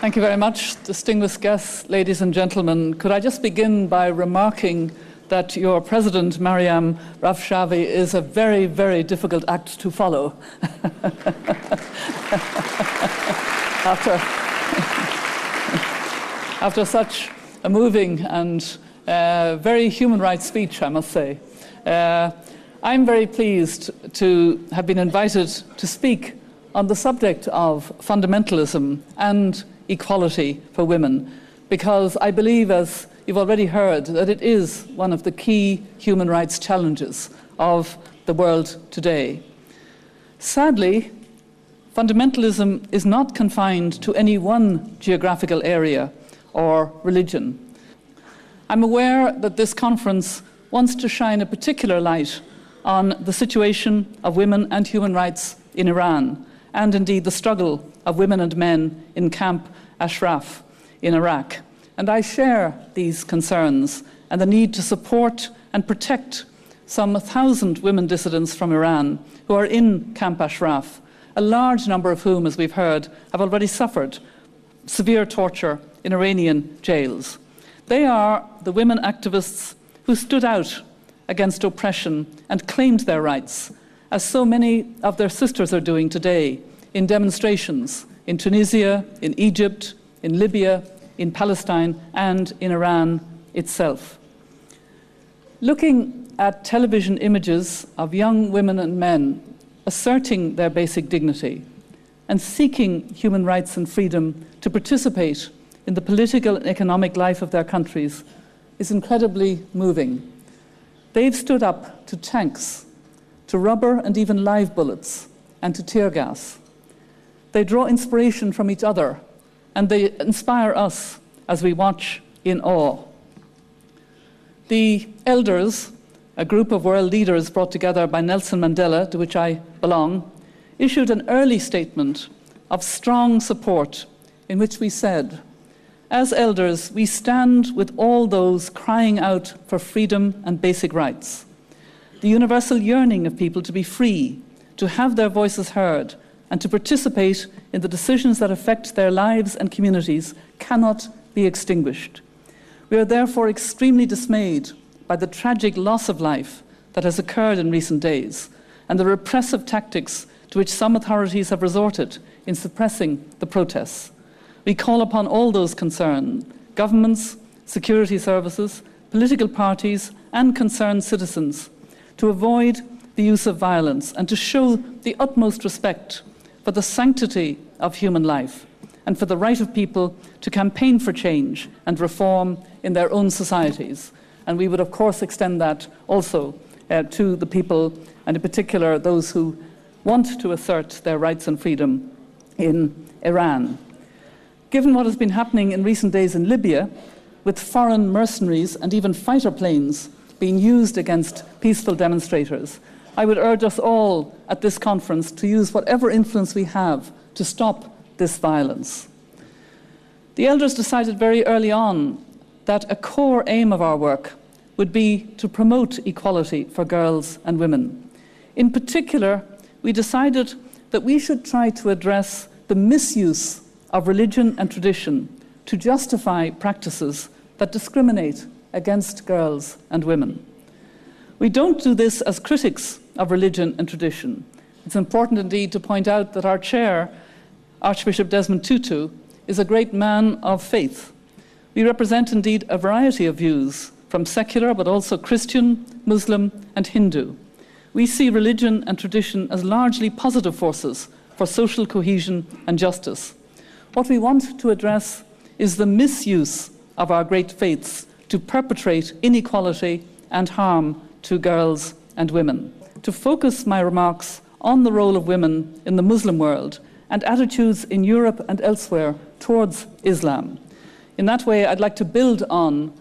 Thank you very much, distinguished guests, ladies and gentlemen. Could I just begin by remarking that your president, Maryam Rafshavi, is a very, very difficult act to follow. After such a moving and very human rights speech, I must say. I'm very pleased to have been invited to speak on the subject of fundamentalism and equality for women, because I believe, as you've already heard, that it is one of the key human rights challenges of the world today. Sadly, fundamentalism is not confined to any one geographical area or religion. I'm aware that this conference wants to shine a particular light on the situation of women and human rights in Iran, and indeed the struggle of women and men in Camp Ashraf in Iraq. And I share these concerns and the need to support and protect some 1,000 women dissidents from Iran who are in Camp Ashraf, a large number of whom, as we've heard, have already suffered severe torture in Iranian jails. They are the women activists who stood out against oppression and claimed their rights, as so many of their sisters are doing today in demonstrations in Tunisia, in Egypt, in Libya, in Palestine, and in Iran itself. Looking at television images of young women and men asserting their basic dignity and seeking human rights and freedom to participate in the political and economic life of their countries is incredibly moving. They've stood up to tanks, to rubber and even live bullets, and to tear gas. They draw inspiration from each other, and they inspire us as we watch in awe. The elders, a group of world leaders brought together by Nelson Mandela, to which I belong, issued an early statement of strong support in which we said, "As elders, we stand with all those crying out for freedom and basic rights. The universal yearning of people to be free, to have their voices heard, and to participate in the decisions that affect their lives and communities cannot be extinguished. We are therefore extremely dismayed by the tragic loss of life that has occurred in recent days and the repressive tactics to which some authorities have resorted in suppressing the protests. We call upon all those concerned, governments, security services, political parties, and concerned citizens, to avoid the use of violence and to show the utmost respect for the sanctity of human life and for the right of people to campaign for change and reform in their own societies." And we would, of course, extend that also to the people, and in particular those who want to assert their rights and freedom in Iran. Given what has been happening in recent days in Libya, with foreign mercenaries and even fighter planes being used against peaceful demonstrators, I would urge us all at this conference to use whatever influence we have to stop this violence. The elders decided very early on that a core aim of our work would be to promote equality for girls and women. In particular, we decided that we should try to address the misuse of religion and tradition to justify practices that discriminate against girls and women. We don't do this as critics of religion and tradition. It's important indeed to point out that our chair, Archbishop Desmond Tutu, is a great man of faith. We represent indeed a variety of views, from secular but also Christian, Muslim, and Hindu. We see religion and tradition as largely positive forces for social cohesion and justice. What we want to address is the misuse of our great faiths to perpetrate inequality and harm to girls and women. To focus my remarks on the role of women in the Muslim world and attitudes in Europe and elsewhere towards Islam. In that way, I'd like to build on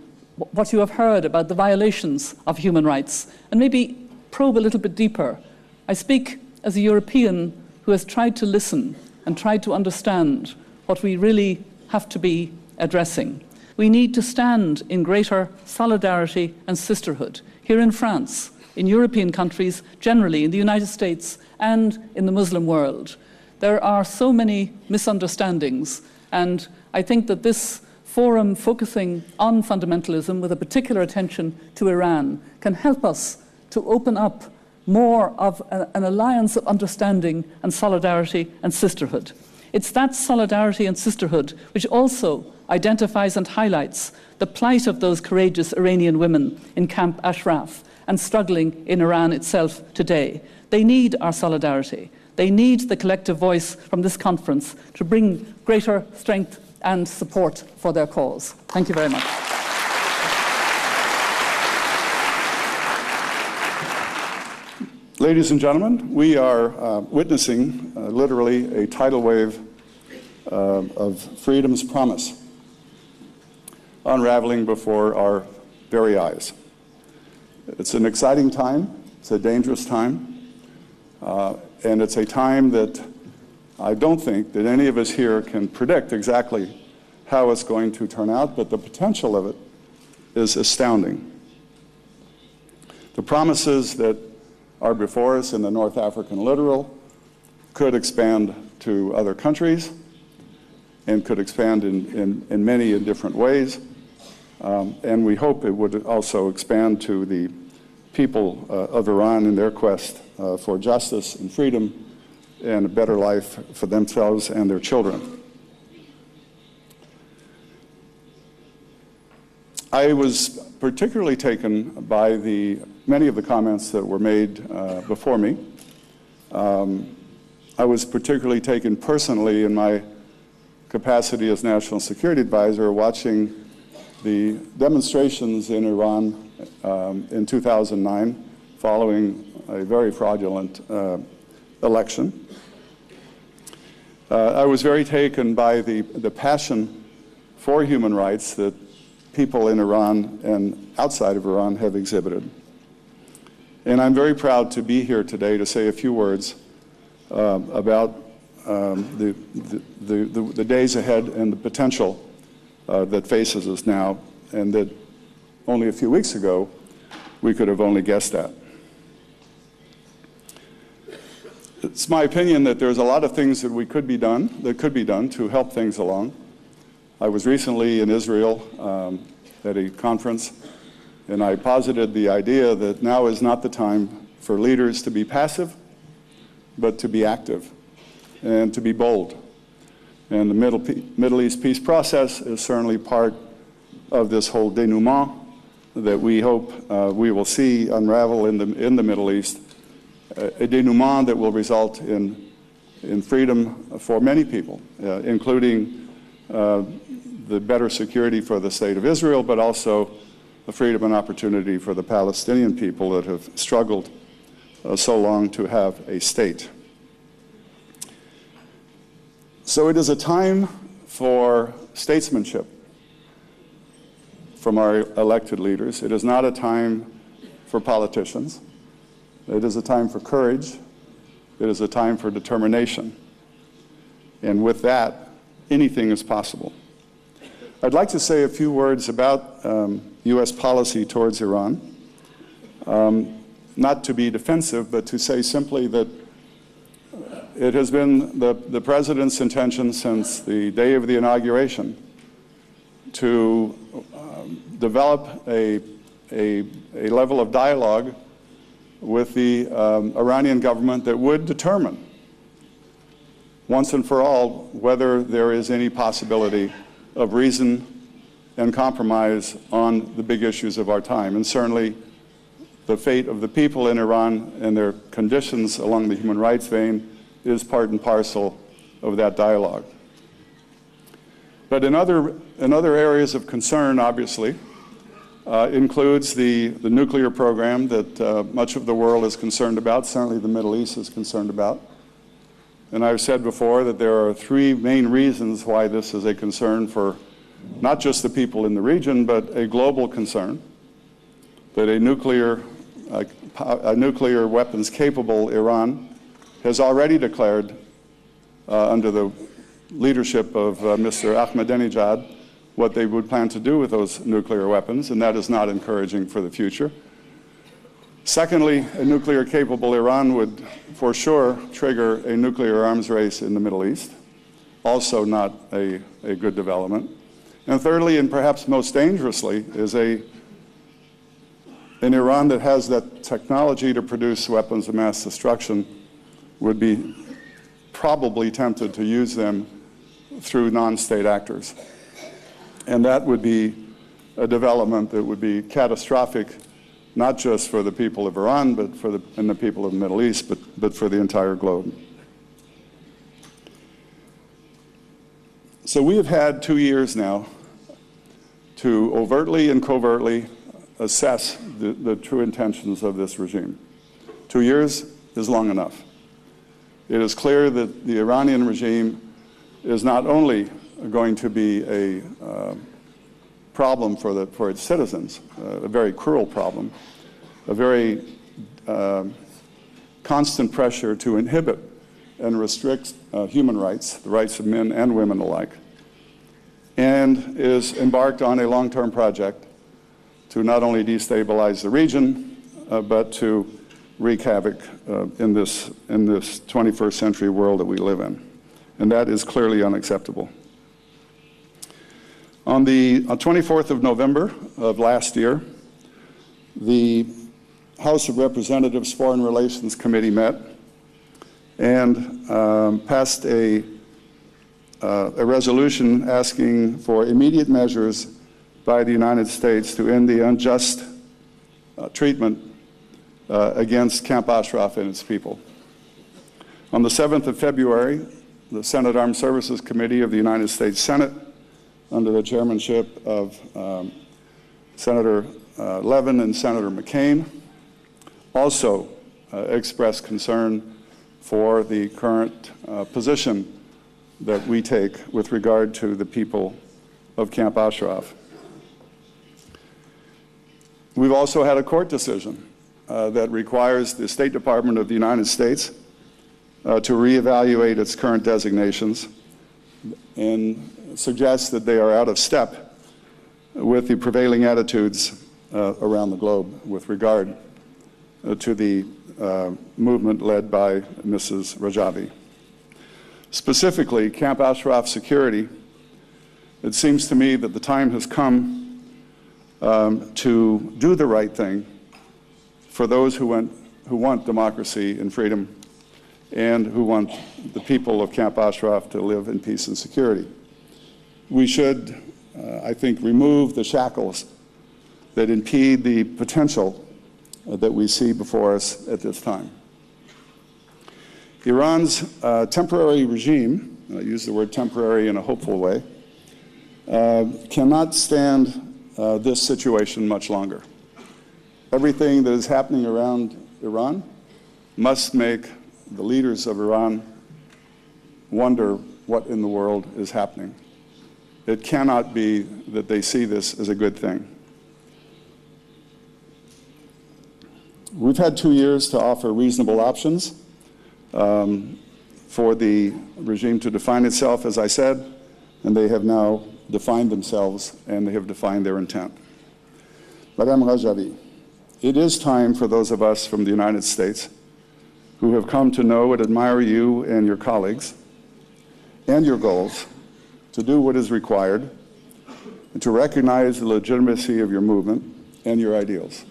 what you have heard about the violations of human rights and maybe probe a little bit deeper. I speak as a European who has tried to listen and tried to understand what we really have to be addressing. We need to stand in greater solidarity and sisterhood here in France, in European countries generally, in the United States and in the Muslim world. There are so many misunderstandings And I think that this forum focusing on fundamentalism with a particular attention to Iran can help us to open up more of an alliance of understanding and solidarity and sisterhood. It's that solidarity and sisterhood which also identifies and highlights the plight of those courageous Iranian women in Camp Ashraf and struggling in Iran itself today. They need our solidarity. They need the collective voice from this conference to bring greater strength and support for their cause. Thank you very much. Ladies and gentlemen, we are witnessing literally a tidal wave of freedom's promise unraveling before our very eyes. It's an exciting time, it's a dangerous time, and it's a time that I don't think that any of us here can predict exactly how it's going to turn out, but the potential of it is astounding. The promises that are before us in the North African littoral could expand to other countries and could expand in many different ways. And we hope it would also expand to the people of Iran in their quest for justice and freedom and a better life for themselves and their children. I was particularly taken by many of the comments that were made before me. I was particularly taken personally in my capacity as National Security Advisor watching the demonstrations in Iran in 2009 following a very fraudulent election. I was very taken by the passion for human rights that people in Iran and outside of Iran have exhibited. And I'm very proud to be here today to say a few words about the days ahead and the potential that faces us now, and that only a few weeks ago we could have only guessed at. It's my opinion that there's a lot of things that could be done to help things along. I was recently in Israel at a conference, and I posited the idea that now is not the time for leaders to be passive, but to be active and to be bold. And the Middle East peace process is certainly part of this whole denouement that we hope we will see unravel in the Middle East, a denouement that will result in freedom for many people, including the better security for the state of Israel, but also the freedom and opportunity for the Palestinian people that have struggled so long to have a state. So it is a time for statesmanship from our elected leaders. It is not a time for politicians. It is a time for courage. It is a time for determination. And with that, anything is possible. I'd like to say a few words about U.S. policy towards Iran, not to be defensive, but to say simply that it has been the President's intention since the day of the inauguration to develop a level of dialogue with the Iranian government that would determine once and for all whether there is any possibility of reason and compromise on the big issues of our time. And certainly the fate of the people in Iran and their conditions along the human rights vein is part and parcel of that dialogue. But in other areas of concern, obviously, includes the nuclear program that much of the world is concerned about, certainly the Middle East is concerned about. And I've said before that there are three main reasons why this is a concern for not just the people in the region, but a global concern, that a nuclear weapons-capable Iran has already declared, under the leadership of Mr. Ahmadinejad, what they would plan to do with those nuclear weapons, and that is not encouraging for the future. Secondly, a nuclear-capable Iran would, for sure, trigger a nuclear arms race in the Middle East. also not a good development. And thirdly, and perhaps most dangerously, is an Iran that has that technology to produce weapons of mass destruction would be probably tempted to use them through non-state actors. And that would be a development that would be catastrophic, not just for the people of Iran, but and the people of the Middle East, but for the entire globe. So we have had 2 years now to overtly and covertly assess the true intentions of this regime. 2 years is long enough. It is clear that the Iranian regime is not only going to be a problem for its citizens, a very cruel problem, a very constant pressure to inhibit and restrict human rights, the rights of men and women alike, and is embarked on a long-term project to not only destabilize the region, but to wreak havoc in this 21st century world that we live in. And that is clearly unacceptable. On the 24th of November of last year, the House of Representatives Foreign Relations Committee met and passed a resolution asking for immediate measures by the United States to end the unjust treatment against Camp Ashraf and its people. On the 7th of February, the Senate Armed Services Committee of the United States Senate, under the chairmanship of Senator Levin and Senator McCain, also expressed concern for the current position that we take with regard to the people of Camp Ashraf. We've also had a court decision that requires the State Department of the United States to reevaluate its current designations and suggests that they are out of step with the prevailing attitudes around the globe with regard to the movement led by Mrs. Rajavi. Specifically, Camp Ashraf security, it seems to me that the time has come to do the right thing for those who want democracy and freedom and who want the people of Camp Ashraf to live in peace and security. We should, I think, remove the shackles that impede the potential that we see before us at this time. Iran's temporary regime, and I use the word temporary in a hopeful way, cannot stand this situation much longer. Everything that is happening around Iran must make the leaders of Iran wonder what in the world is happening. It cannot be that they see this as a good thing. We've had 2 years to offer reasonable options for the regime to define itself, as I said, and they have now defined themselves and they have defined their intent. Madame Rajavi, it is time for those of us from the United States who have come to know and admire you and your colleagues and your goals to do what is required and to recognize the legitimacy of your movement and your ideals.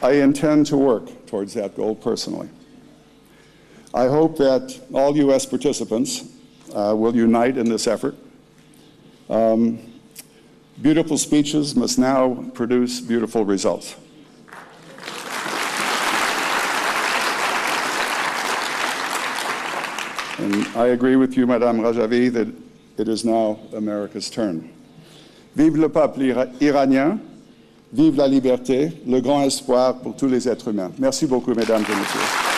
I intend to work towards that goal personally. I hope that all U.S. participants will unite in this effort. Beautiful speeches must now produce beautiful results. And I agree with you, Madame Rajavi, that it is now America's turn. Vive le peuple iranien, vive la liberté, le grand espoir pour tous les êtres humains. Merci beaucoup, Mesdames et Messieurs.